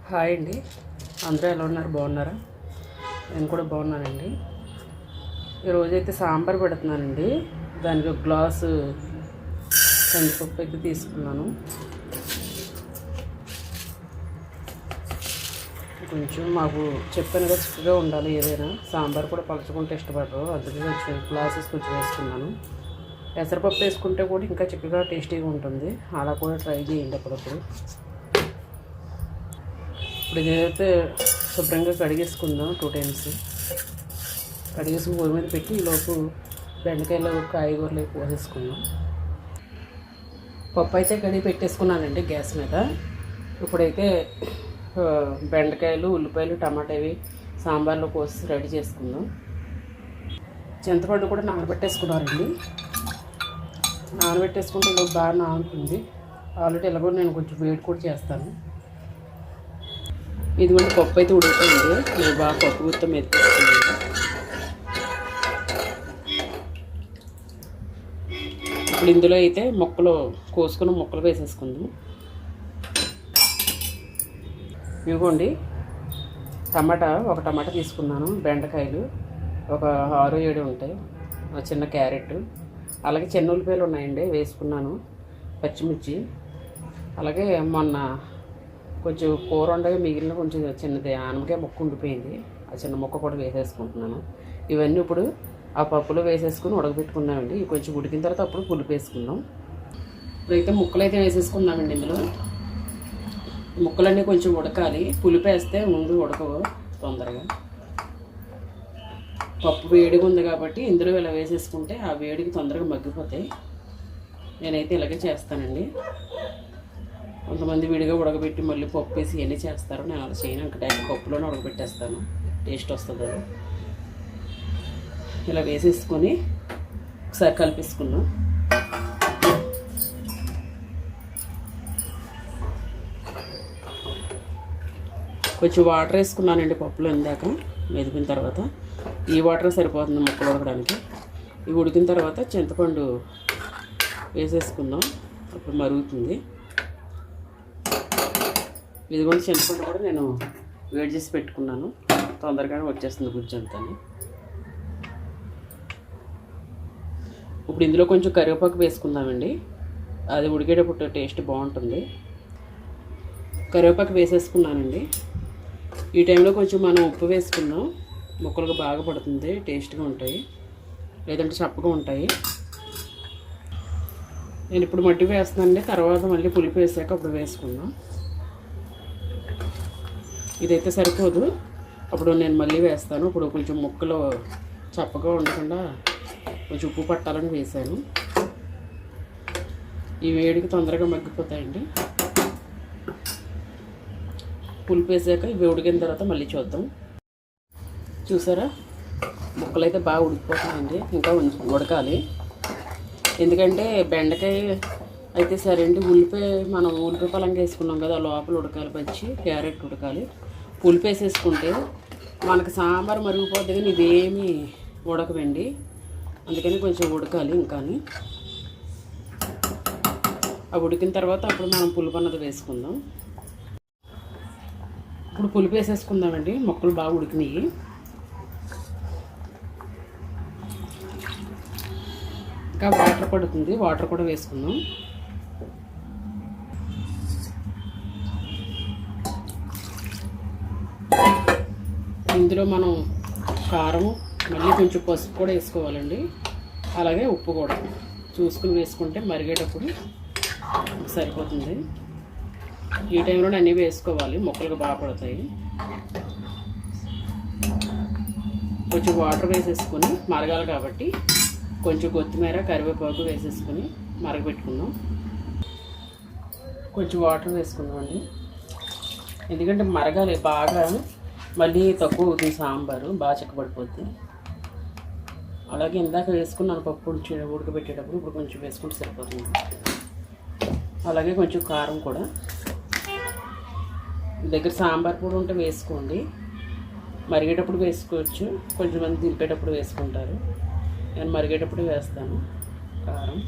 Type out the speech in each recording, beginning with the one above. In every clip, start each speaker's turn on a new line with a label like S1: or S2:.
S1: Hi అండి, అందరూ ఎలా ఉన్నారు? బాగున్నారా? నేను కూడా బాగున్నానండి. ఈరోజైతే సాంబార్ పెడుతున్నానండి. దానికి ఒక గ్లాసు కందిపప్పు అయితే తీసుకున్నాను. కొంచెం మాకు చెప్పానుగా చిక్కగా ఉండాలి, ఏదైనా సాంబార్ కూడా పలుచుకుంటే ఇష్టపడరు, అందుకే కొంచెం గ్లాసెస్ కొంచెం వేసుకున్నాను. పెసరపప్పు వేసుకుంటే కూడా ఇంకా చిక్కగా టేస్టీగా ఉంటుంది, అలా కూడా ట్రై చేయండి అప్పుడప్పుడు. ఇప్పుడు ఇదైతే శుభ్రంగా కడిగేసుకుందాం 2 times. కడిగేసుకుని పొయ్యి మీద పెట్టి ఈలోపు బెండకాయలు కాయగూరలు పోసేసుకుందాం. పప్పు అయితే కడిగి పెట్టేసుకున్నానండి గ్యాస్ మీద. ఇప్పుడైతే బెండకాయలు, ఉల్లిపాయలు, టమాటావి సాంబార్లో కోసి రెడీ చేసుకుందాం. చింతపండు కూడా నానబెట్టేసుకున్నానండి. నానబెట్టేసుకుంటే ఈలోపు బాగా నానుతుంది. ఆల్రెడీ ఎలాగో నేను కొంచెం వేడి కూడా చేస్తాను. ఇది కూడా పప్పు అయితే ఉడుకుతుంది. నేను బాగా పప్పు గుత్తం ఎత్తేసుకున్నాను. ఇప్పుడు ఇందులో అయితే ముక్కలు కోసుకుని ముక్కలు వేసేసుకుందాం. ఇవ్వండి, ఒక టమాటా తీసుకున్నాను, బెండకాయలు ఒక 6-7 ఉంటాయి, చిన్న క్యారెట్, అలాగే చిన్న ఉల్లిపాయలు ఉన్నాయండి వేసుకున్నాను, పచ్చిమిర్చి, అలాగే మొన్న కొంచెం కూర ఉండగా మిగిలిన కొంచెం చిన్నది ఆనమకాయ ముక్క ఉండిపోయింది, ఆ చిన్న ముక్క కూడా వేసేసుకుంటున్నాను. ఇవన్నీ ఇప్పుడు ఆ పప్పులో వేసేసుకుని ఉడకబెట్టుకున్నామండి. ఇవి కొంచెం ఉడికిన తర్వాత అప్పుడు పులుపు వేసుకుందాం. ఇప్పుడైతే ముక్కలు అయితే వేసేసుకుందామండి. ఇందులో ముక్కలన్నీ కొంచెం ఉడకాలి, పులుపు వేస్తే ముందు ఉడకవు తొందరగా. పప్పు వేడిగా ఉంది కాబట్టి ఇందులో ఇలా వేసేసుకుంటే ఆ వేడికి తొందరగా మగ్గిపోతాయి. నేనైతే ఇలాగే చేస్తానండి. కొంతమంది విడిగా ఉడకబెట్టి మళ్ళీ పప్పు వేసి ఇవన్నీ చేస్తారు, నేను అలా చేయను. ఇంకా డైరెక్ట్ పప్పులోనే ఉడకబెట్టేస్తాను, టేస్ట్ వస్తుంది అది. ఇలా వేసేసుకొని ఒకసారి కలిపేసుకున్నాం. కొంచెం వాటర్ వేసుకున్నానండి పప్పులో ఇందాక మెదిపిన తర్వాత. ఈ వాటర్ సరిపోతుంది ముక్కలు ఉడకడానికి. ఇవి ఉడికిన తర్వాత చింతపండు వేసేసుకుందాం, అప్పుడు మరుగుతుంది. ఇదిగోండి, చింతపండు కూడా నేను వేడి చేసి పెట్టుకున్నాను, తొందరగానే వచ్చేస్తుంది గుజ్జు అంతా. ఇప్పుడు ఇందులో కొంచెం కరివేపాకు వేసుకుందామండి, అది ఉడికేటప్పుడు టేస్ట్ బాగుంటుంది. కరివేపాకు వేసేసుకున్నానండి. ఈ టైంలో కొంచెం మనం ఉప్పు వేసుకుందాం, ముక్కలకు బాగా పడుతుంది, టేస్ట్గా ఉంటాయి, లేదంటే చప్పగా ఉంటాయి. నేను ఇప్పుడు మట్టి వేస్తున్నానండి, తర్వాత మళ్ళీ పులుపు వేసాక అప్పుడు వేసుకుందాం. ఇదైతే సరిపోదు, అప్పుడు నేను మళ్ళీ వేస్తాను. ఇప్పుడు కొంచెం ముక్కలు చప్పగా ఉండకుండా కొంచెం ఉప్పు పట్టాలని వేసాను. ఈ వేడికి తొందరగా మగ్గిపోతాయండి. పులుపు వేసాక ఇవి ఉడికిన తర్వాత మళ్ళీ చూద్దాం. చూసారా, ముక్కలు అయితే బాగా ఉడికిపోతాయండి, ఇంకా ఉడకాలి. ఎందుకంటే బెండకాయ అయితే సరే అండి, మనం ఉల్లిపాయ పలంగా వేసుకున్నాం కదా, లోపల ఉడకాలి, పచ్చి క్యారెట్ ఉడకాలి. పులుపు వేసేసుకుంటే మనకు సాంబార్ మరిగిపోద్ది, కానీ ఇవేమీ ఉడకవండి, అందుకని కొంచెం ఉడకాలి. ఇంకా అవి ఉడికిన తర్వాత అప్పుడు మనం పులుపు అన్నది వేసుకుందాం. ఇప్పుడు పులుపు వేసేసుకుందామండి. ముక్కలు బాగా ఉడికినాయి. ఇంకా వాటర్ పడుతుంది, వాటర్ కూడా వేసుకుందాం. ఇందులో మనం కారం, మళ్ళీ కొంచెం పసుపు కూడా వేసుకోవాలండి, అలాగే ఉప్పు కూడా చూసుకుని వేసుకుంటే మరిగేటప్పుడు సరిపోతుంది. ఈ టైంలో అన్నీ వేసుకోవాలి, మొక్కలకు బాగా పడతాయి. కొంచెం వాటర్ వేసేసుకొని మరగాలి కాబట్టి కొంచెం కొత్తిమీర, కరివేపాకు వేసేసుకొని మరగబెట్టుకుందాం. కొంచెం వాటర్ వేసుకుందామండి, ఎందుకంటే మరగాలి బాగా, మళ్ళీ తక్కువ అవుతుంది సాంబారు, బాగా చిక్కబడిపోద్ది. అలాగే ఇందాక వేసుకున్నాను పప్పు ఉడకబెట్టేటప్పుడు, ఇప్పుడు కొంచెం వేసుకుంటే సరిపోతుంది. అలాగే కొంచెం కారం కూడా, దగ్గర సాంబార్ పొడి ఉంటే వేసుకోండి, మరిగేటప్పుడు వేసుకోవచ్చు, కొంచెం మంది దింపేటప్పుడు వేసుకుంటారు, నేను మరిగేటప్పుడు వేస్తాను కారం.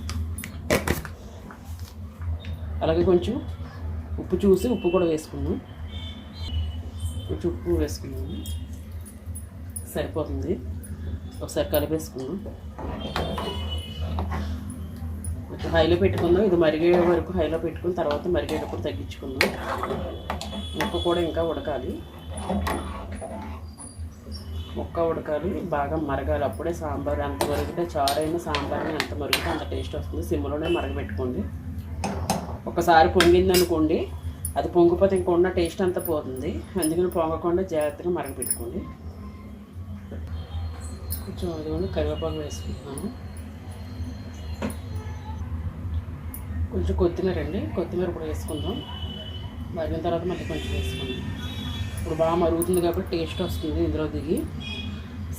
S1: అలాగే కొంచెం ఉప్పు చూసి ఉప్పు కూడా వేసుకున్నాం. కొంచెం ఉప్పు వేసుకున్నాము, సరిపోతుంది. ఒకసారి కలిపేసుకుందాం. కొంచెం హైలో పెట్టుకుందాం. ఇది మరిగే వరకు హైలో పెట్టుకుని తర్వాత మరిగేటప్పుడు తగ్గించుకుందాం. ముక్క కూడా ఇంకా ఉడకాలి, ముక్క ఉడకాలి, బాగా మరగాలి. అప్పుడే సాంబార్ ఎంత మరిగితే చారైనా సాంబార్ని ఎంత మరిగితే అంత టేస్ట్ వస్తుంది. సిమ్లోనే మరగబెట్టుకోండి. ఒకసారి పొంగింది అనుకోండి, అది పొంగిపోతే ఇంకా ఉన్న టేస్ట్ అంతా పోతుంది. అందుకని పొంగకుండా జాగ్రత్తగా మరగబెట్టుకోండి. కొంచెం అదిగోండి కరివేపాకు వేసుకుంటున్నాను. కొంచెం కొత్తిమీర అండి, కొత్తిమీర కూడా వేసుకుందాం. మరిగిన తర్వాత మళ్ళీ కొంచెం వేసుకుందాం. ఇప్పుడు బాగా మరుగుతుంది కాబట్టి టేస్ట్ వస్తుంది ఇందులో దిగి,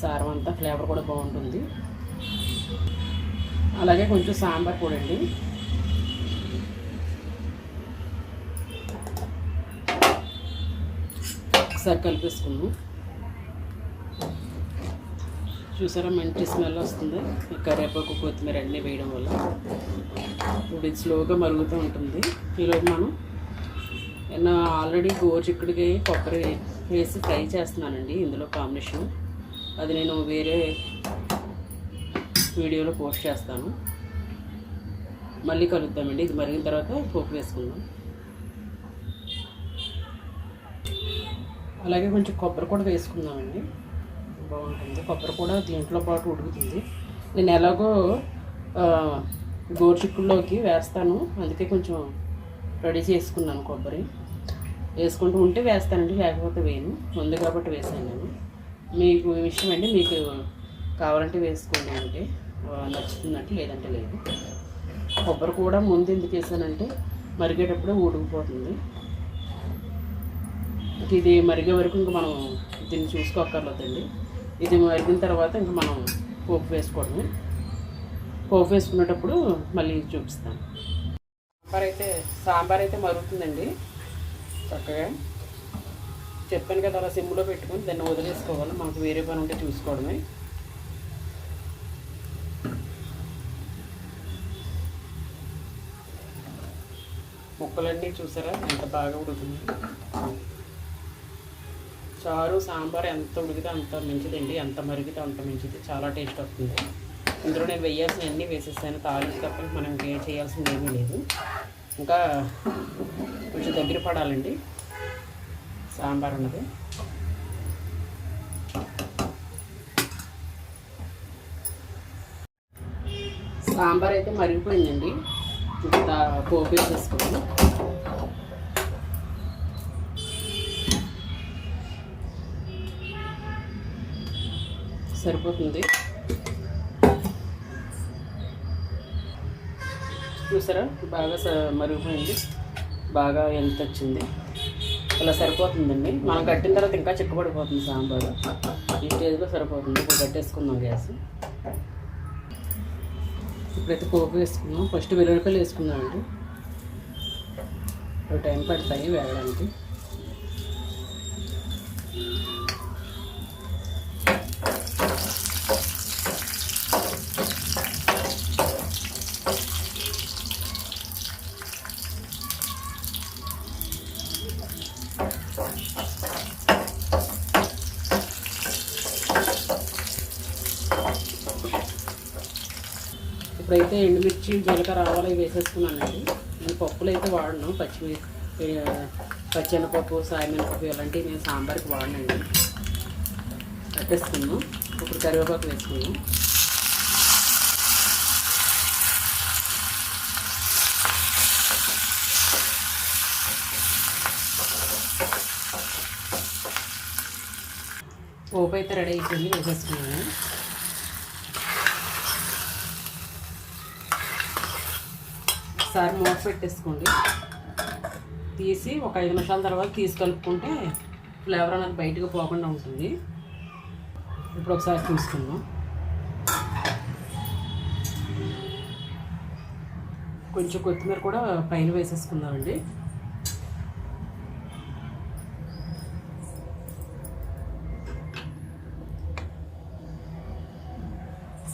S1: సారం అంతా ఫ్లేవర్ కూడా బాగుంటుంది. అలాగే కొంచెం సాంబార్ పొడి అండి, ఒకసారి కలిపేసుకుందాం. చూసారా మంచి స్మెల్ వస్తుంది ఈ కరివేపాకు కొత్తిమీర అన్నీ వేయడం వల్ల. ఇప్పుడు ఇది స్లోగా మరుగుతూ ఉంటుంది. ఈలోపు మనం ఆల్రెడీ గోరుచిక్కుడుకి కొబ్బరి వేసి ఫ్రై చేస్తున్నానండి ఇందులో కాంబినేషన్. అది నేను వేరే వీడియోలో పోస్ట్ చేస్తాను. మళ్ళీ కలుద్దామండి. ఇది మరిగిన తర్వాత పోపు వేసుకుందాం. అలాగే కొంచెం కొబ్బరి కూడా వేసుకుందామండి, బాగుంటుంది. కొబ్బరి కూడా దీంట్లో పాటు ఉడుకుతుంది. నేను ఎలాగో గోరుచిక్కుల్లోకి వేస్తాను, అందుకే కొంచెం రెడీ చేసుకున్నాను. కొబ్బరి వేసుకుంటూ ఉంటే వేస్తానండి, లేకపోతే వేయను. ఉంది కాబట్టి వేసాను నేను. మీకు ఇష్టం అండి, మీకు కావాలంటే వేసుకోండి, అంటే నచ్చుతుందంటే, లేదంటే లేదు. కొబ్బరి కూడా ముందు ఎందుకు వేసానంటే మరిగేటప్పుడే ఉడికిపోతుంది. ఇది మరిగే వరకు ఇంకా మనం దీన్ని చూసుకోక్కర్లేదండి. ఇది మరిగిన తర్వాత ఇంకా మనం పోపు వేసుకోవడమే. పోపు వేసుకునేటప్పుడు మళ్ళీ చూపిస్తాను. సాంబార్ అయితే మరుగుతుందండి చక్కగా. చెప్పాను కదా, అలా సిమ్లో పెట్టుకొని దాన్ని వదిలేసుకోవాలి. మనకు వేరే పని ఉంటే చూసుకోవడమే. ముక్కలన్నీ చూసారా ఎంత బాగా ఉడుకుతుంది. చారు సాంబార్ ఎంత ఉడికితే అంత మంచిదండి, ఎంత మరిగితే అంత మంచిది, చాలా టేస్ట్ వస్తుంది. ఇందులో నేను వేయాల్సిన అన్నీ వేసేసాను. తాలింపు తప్ప మనం చేయాల్సింది ఏమీ లేదు. ఇంకా కొంచెం దగ్గర పడాలండి సాంబార్ అన్నది. సాంబార్ అయితే మరిగిపోయిందండి. ఇంకా పోపు వేసేసుకోవాలి. సరిపోతుంది. చూసారా బాగా మరిగిపోయింది, బాగా ఎంత వచ్చింది. ఇలా సరిపోతుందండి. మనం కట్టిన తర్వాత ఇంకా చిక్కబడిపోతుంది సాంబారు. ఈ స్టేజ్లో సరిపోతుంది. ఇప్పుడు కట్టేసుకుందాం గ్యాస్. ఇప్పుడైతే పోపు వేసుకుందాం. ఫస్ట్ వెల్లుల్లిపాయలు వేసుకుందామండి. టైం పడతాయి వేయడానికి. ఇప్పుడైతే ఎండుమిర్చి, జీలకర్ర, ఆవాలు వేసేసుకున్నానండి. నేను పప్పులు అయితే వాడను. పచ్చెనపప్పు, సాయమినపప్పు ఇలాంటివి నేను సాంబార్కి వాడినండి. కట్టేసుకున్నాం. ఇప్పుడు కరివేపాకు వేసుకున్నాం. పోపు అయితే రెడీ అయిపోయింది, వేసేసుకున్నాను. ఒకసారి మూత పెట్టేసుకోండి. తీసి ఒక 5 నిమిషాల తర్వాత తీసి కలుపుకుంటే ఫ్లేవర్ అనేది బయటకు పోకుండా ఉంటుంది. ఇప్పుడు ఒకసారి చూసుకుందాం. కొంచెం కొత్తిమీర కూడా పైన వేసేసుకుందామండి.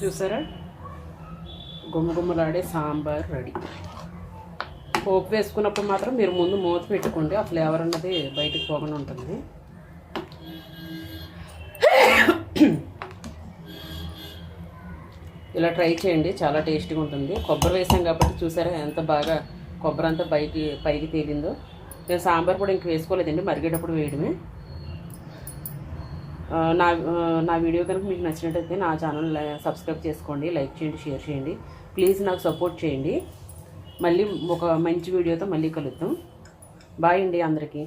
S1: చూసారా గుమ్మగుమ్మలాడే సాంబార్ రెడీ. పోపు వేసుకున్నప్పుడు మాత్రం మీరు ముందు మూత పెట్టుకోండి, ఆ ఫ్లేవర్ అన్నది బయటకు పోకుండా ఉంటుంది. ఇలా ట్రై చేయండి, చాలా టేస్టీగా ఉంటుంది. కొబ్బరి వేసాం కాబట్టి చూసారా ఎంత బాగా కొబ్బరి అంతా పైకి తేలిందో. నేను సాంబార్ కూడా ఇంక వేసుకోలేదండి, మరిగేటప్పుడు వేయడమే. నా వీడియో కనుక మీకు నచ్చినట్టయితే నా ఛానల్ సబ్స్క్రైబ్ చేసుకోండి, లైక్ చేయండి, షేర్ చేయండి. ప్లీజ్ నాకు సపోర్ట్ చేయండి. మళ్ళీ ఒక మంచి వీడియోతో మళ్ళీ కలుద్దాం. బాయ్ అండి అందరికీ.